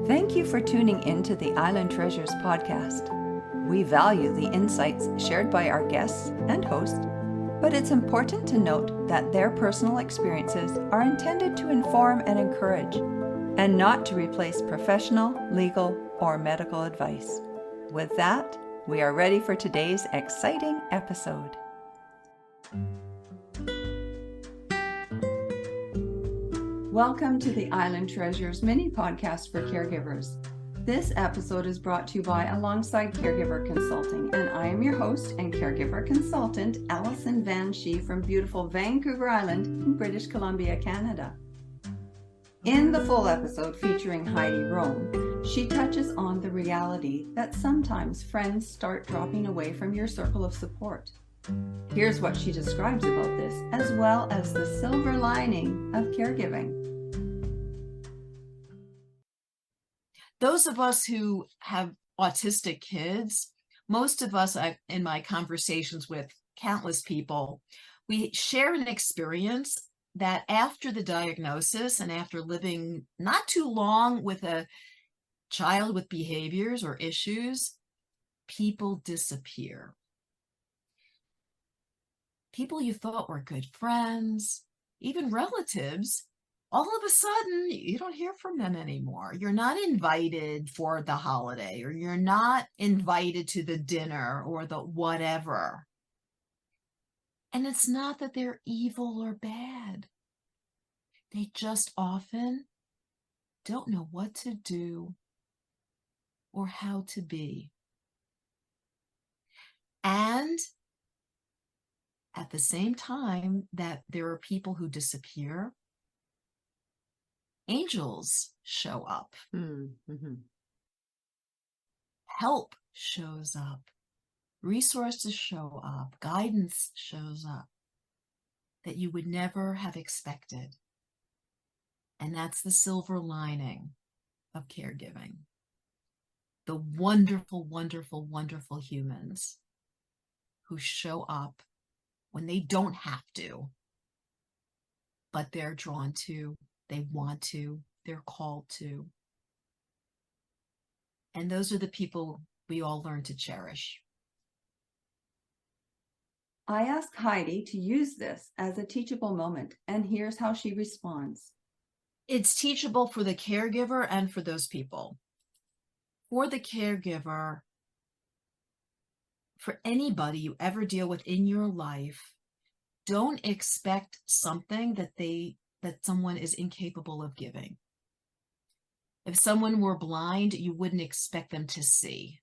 Thank you for tuning in to the Island Treasures podcast. We value the insights shared by our guests and host, but it's important to note that their personal experiences are intended to inform and encourage, and not to replace professional, legal, or medical advice. With that, we are ready for today's exciting episode. Welcome to the Island Treasures mini podcast for caregivers. This episode is brought to you by Alongside Caregiver Consulting, and I am your host and caregiver consultant, Alison Van Schie from beautiful Vancouver Island in British Columbia, Canada. In the full episode featuring Heidi Rome, she touches on the reality that sometimes friends start dropping away from your circle of support. Here's what she describes about this, as well as the silver lining of caregiving. Those of us who have autistic kids, most of us, in my conversations with countless people, we share an experience that after the diagnosis and after living not too long with a child with behaviors or issues, people disappear. People you thought were good friends, even relatives, all of a sudden, you don't hear from them anymore. You're not invited for the holiday, or you're not invited to the dinner or the whatever. And it's not that they're evil or bad. They just often don't know what to do or how to be. And at the same time that there are people who disappear, angels show up. Mm-hmm. Help shows up. Resources show up. Guidance shows up that you would never have expected. And that's the silver lining of caregiving. The wonderful, wonderful, wonderful humans who show up when they don't have to, but they're drawn to, they want to, they're called to. And those are the people we all learn to cherish. I asked Heidi to use this as a teachable moment, and here's how she responds. It's teachable for the caregiver and for those people. For the caregiver, for anybody you ever deal with in your life, don't expect something that someone is incapable of giving. If someone were blind, you wouldn't expect them to see.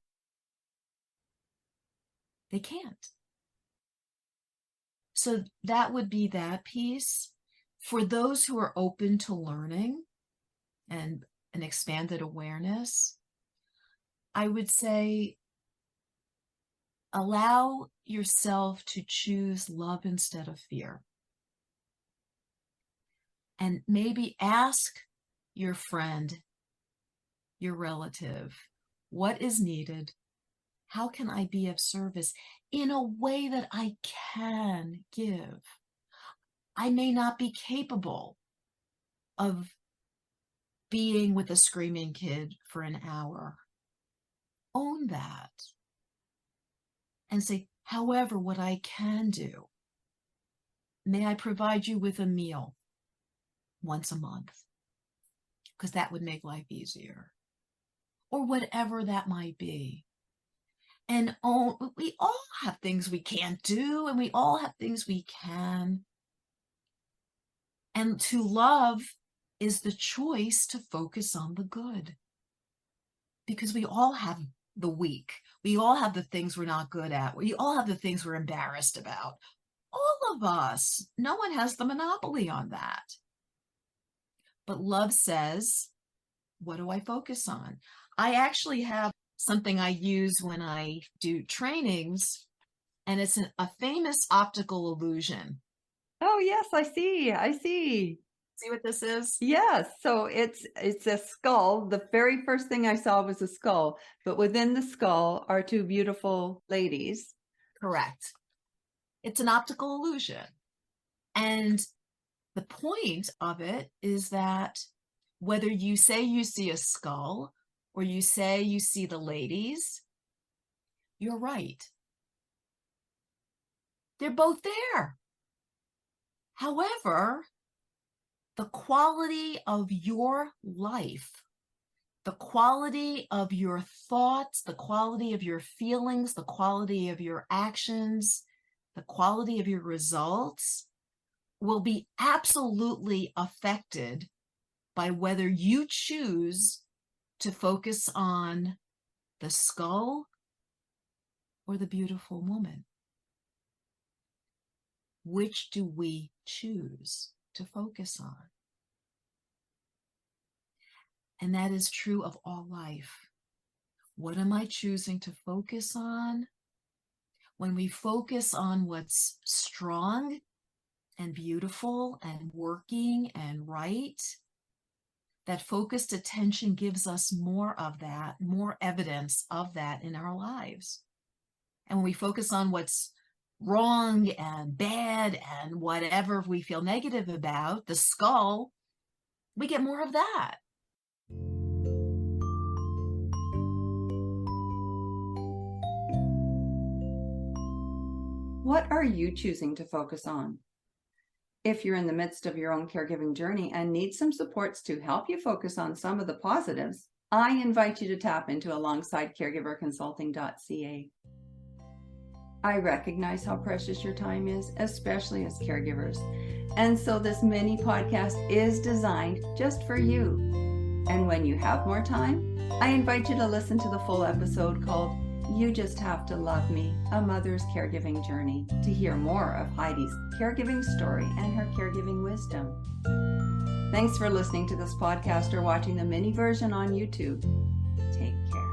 They can't. So that would be that piece. For those who are open to learning and an expanded awareness, I would say allow yourself to choose love instead of fear. And maybe ask your friend, your relative, what is needed? How can I be of service in a way that I can give? I may not be capable of being with a screaming kid for an hour. Own that. And say, however, what I can do, may I provide you with a meal once a month? Because that would make life easier. Or whatever that might be. And we all have things we can't do, and we all have things we can. And to love is the choice to focus on the good. Because we all have the weak. We all have the things we're not good at. We all have the things we're embarrassed about. All of us. No one has the monopoly on that. But love says, what do I focus on? I actually have something I use when I do trainings, and it's a famous optical illusion. Oh, yes, I see. See what this is? Yes, so it's a skull. The very first thing I saw was a skull, but within the skull are two beautiful ladies. Correct. It's an optical illusion. And the point of it is that Whether you say you see a skull or you say you see the ladies, you're right. They're both there. However, the quality of your life, the quality of your thoughts, the quality of your feelings, the quality of your actions, the quality of your results will be absolutely affected by whether you choose to focus on the skull or the beautiful woman. Which do we choose to focus on? And that is true of all life. What am I choosing to focus on? When we focus on what's strong and beautiful and working and right, that focused attention gives us more of that, more evidence of that in our lives. And when we focus on what's wrong and bad and whatever we feel negative about, the skull, we get more of that. What are you choosing to focus on? If you're in the midst of your own caregiving journey and need some supports to help you focus on some of the positives, I invite you to tap into alongsidecaregiverconsulting.ca. I recognize how precious your time is, especially as caregivers. And so this mini podcast is designed just for you. And when you have more time, I invite you to listen to the full episode called You Just Have to Love Me, A Mother's Caregiving Journey, to hear more of Heidi's caregiving story and her caregiving wisdom. Thanks for listening to this podcast or watching the mini version on YouTube. Take care.